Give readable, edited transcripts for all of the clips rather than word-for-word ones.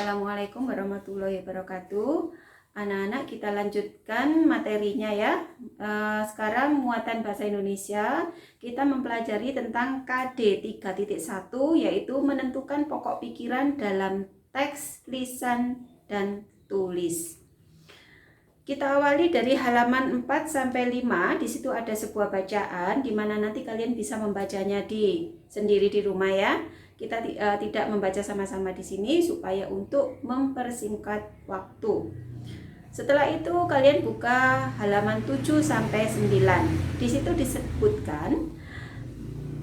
Assalamualaikum warahmatullahi wabarakatuh. Anak-anak, kita lanjutkan materinya ya. Sekarang muatan bahasa Indonesia, kita mempelajari tentang KD 3.1, yaitu menentukan pokok pikiran dalam teks, lisan, dan tulis. Kita awali dari halaman 4 sampai 5. Di situ ada sebuah bacaan di mana nanti kalian bisa membacanya sendiri di rumah ya. Kita tidak membaca sama-sama di sini supaya untuk mempersingkat waktu. Setelah itu kalian buka halaman 7 sampai 9. Di situ disebutkan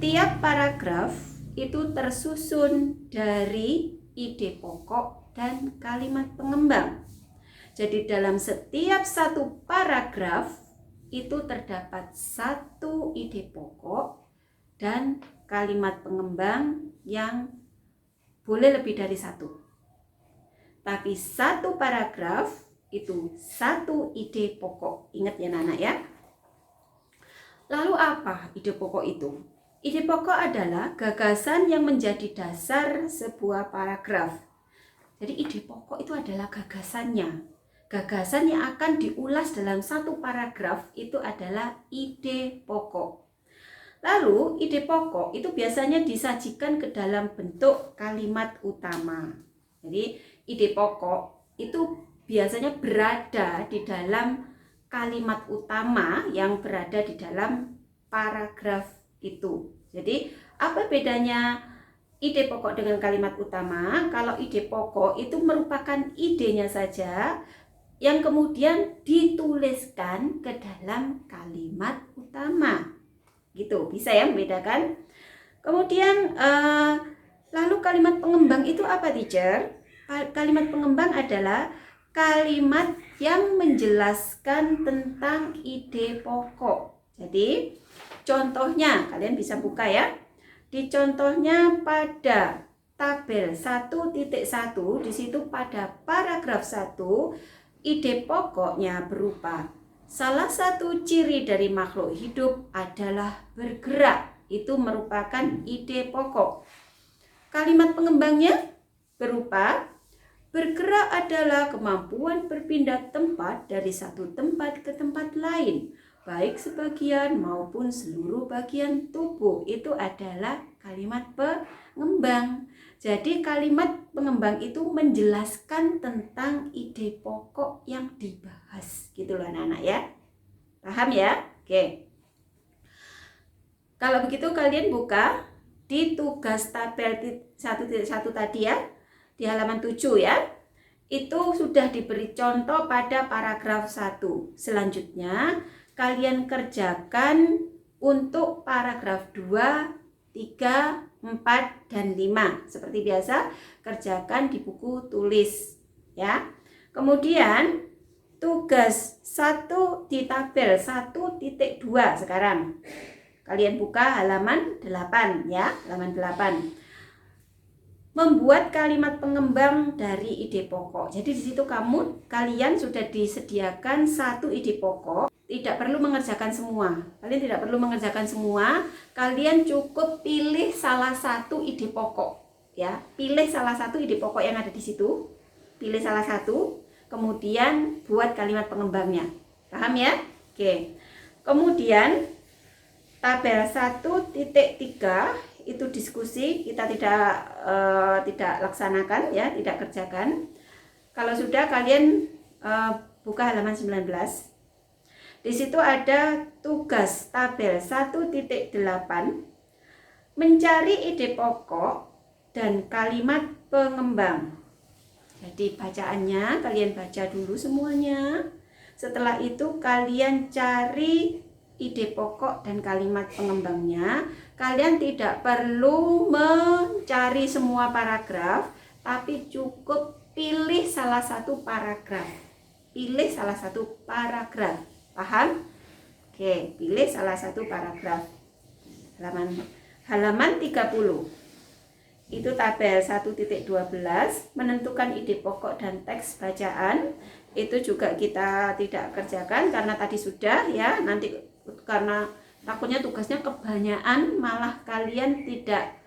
tiap paragraf itu tersusun dari ide pokok dan kalimat pengembang. Jadi dalam setiap satu paragraf itu terdapat satu ide pokok dan kalimat pengembang yang boleh lebih dari satu. Tapi satu paragraf itu satu ide pokok. Ingat ya anak-anak ya. Lalu apa ide pokok itu? Ide pokok adalah gagasan yang menjadi dasar sebuah paragraf. Jadi ide pokok itu adalah gagasannya. Gagasan yang akan diulas dalam satu paragraf itu adalah ide pokok. Lalu ide pokok itu biasanya disajikan ke dalam bentuk kalimat utama. Jadi ide pokok itu biasanya berada di dalam kalimat utama yang berada di dalam paragraf itu. Jadi apa bedanya ide pokok dengan kalimat utama? Kalau ide pokok itu merupakan idenya saja yang kemudian dituliskan ke dalam kalimat utama. Gitu, bisa ya membedakan. Kemudian lalu kalimat pengembang itu apa, teacher? Kalimat pengembang adalah kalimat yang menjelaskan tentang ide pokok. Jadi contohnya kalian bisa buka ya. Di contohnya pada tabel 1.1, di situ pada paragraf 1 ide pokoknya berupa salah satu ciri dari makhluk hidup adalah bergerak. Itu merupakan ide pokok. Kalimat pengembangnya berupa bergerak adalah kemampuan berpindah tempat dari satu tempat ke tempat lain, baik sebagian maupun seluruh bagian tubuh. Itu adalah kalimat pengembang. Jadi kalimat pengembang itu menjelaskan tentang ide pokok yang dibahas. Gitu loh anak-anak ya. Paham ya? Oke. Kalau begitu kalian buka di tugas tabel 1.1 tadi ya. Di halaman 7 ya. Itu sudah diberi contoh pada paragraf 1. Selanjutnya kalian kerjakan untuk paragraf 2, 3, 4, dan 5. Seperti biasa, kerjakan di buku tulis ya. Kemudian tugas 1 di tabel 1.2 sekarang. Kalian buka halaman 8 ya, halaman 8. Membuat kalimat pengembang dari ide pokok. Jadi di situ kalian sudah disediakan satu ide pokok. Tidak perlu mengerjakan semua. Kalian tidak perlu mengerjakan semua. Kalian cukup pilih salah satu ide pokok, ya. Pilih salah satu ide pokok yang ada di situ. Pilih salah satu, kemudian buat kalimat pengembangnya. Paham ya? Oke. Kemudian tabel 1.3 itu diskusi, kita tidak laksanakan ya, tidak kerjakan. Kalau sudah kalian buka halaman 19. Di situ ada tugas tabel 1.8 mencari ide pokok dan kalimat pengembang. Jadi bacaannya kalian baca dulu semuanya. Setelah itu kalian cari ide pokok dan kalimat pengembangnya. Kalian tidak perlu mencari semua paragraf, tapi cukup pilih salah satu paragraf. Pilih salah satu paragraf. Paham? Oke, pilih salah satu paragraf. Halaman 30. Itu tabel 1.12 menentukan ide pokok dan teks bacaan. Itu juga kita tidak kerjakan karena tadi sudah ya. Nanti karena takutnya tugasnya kebanyakan malah kalian tidak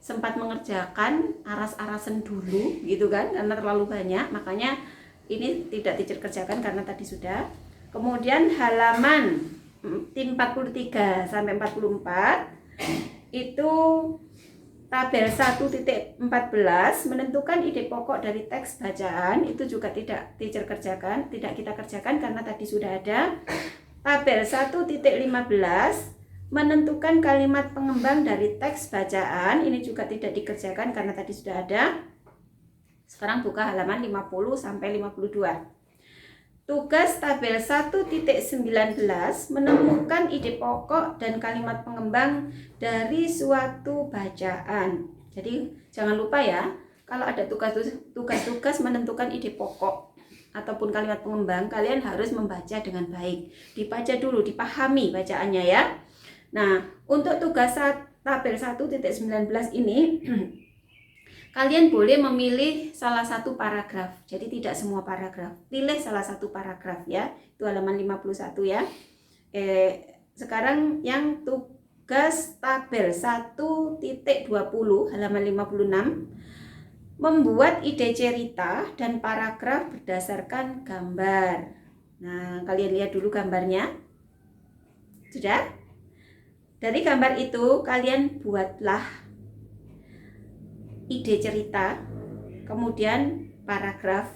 sempat mengerjakan aras-arasan dulu gitu kan, karena terlalu banyak, makanya ini tidak dikerjakan karena tadi sudah. Kemudian halaman 43 sampai 44 itu tabel 1.14 menentukan ide pokok dari teks bacaan, itu juga tidak dikerjakan, tidak kita kerjakan karena tadi sudah ada. Tabel 1.15 menentukan kalimat pengembang dari teks bacaan, ini juga tidak dikerjakan karena tadi sudah ada. Sekarang buka halaman 50 sampai 52. Tugas tabel 1.19 menemukan ide pokok dan kalimat pengembang dari suatu bacaan. Jadi jangan lupa ya, kalau ada tugas-tugas menentukan ide pokok ataupun kalimat pengembang, kalian harus membaca dengan baik. Dibaca dulu, dipahami bacaannya ya. Nah, untuk tugas tabel 1.19 ini kalian boleh memilih salah satu paragraf. Jadi tidak semua paragraf. Pilih salah satu paragraf ya. Itu halaman 51 ya. Sekarang yang tugas tabel 1.20 halaman 56, membuat ide cerita dan paragraf berdasarkan gambar. Nah, kalian lihat dulu gambarnya. Sudah? Dari gambar itu kalian buatlah ide cerita, kemudian paragraf,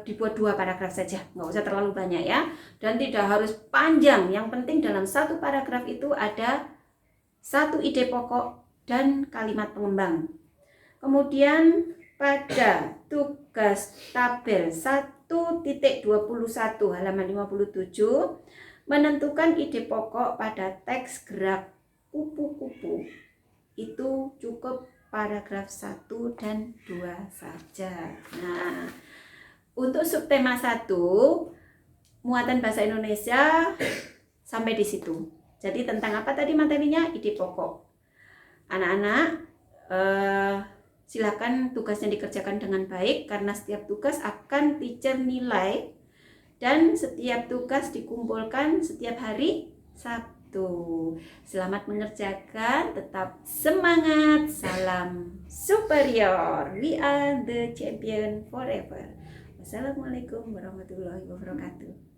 dibuat 2 paragraf saja, nggak usah terlalu banyak ya, dan tidak harus panjang. Yang penting dalam satu paragraf itu ada satu ide pokok dan kalimat pengembang. Kemudian pada tugas tabel 1.21 halaman 57 menentukan ide pokok pada teks gerak kupu-kupu. Itu cukup paragraf 1 dan 2 saja. Nah, untuk subtema 1 muatan bahasa Indonesia sampai di situ. Jadi tentang apa tadi materinya? Ide pokok. Anak-anak silakan tugasnya dikerjakan dengan baik, karena setiap tugas akan teacher nilai dan setiap tugas dikumpulkan setiap hari Sabtu. Selamat mengerjakan, tetap semangat, salam superior. We are the champion forever. Wassalamualaikum warahmatullahi wabarakatuh.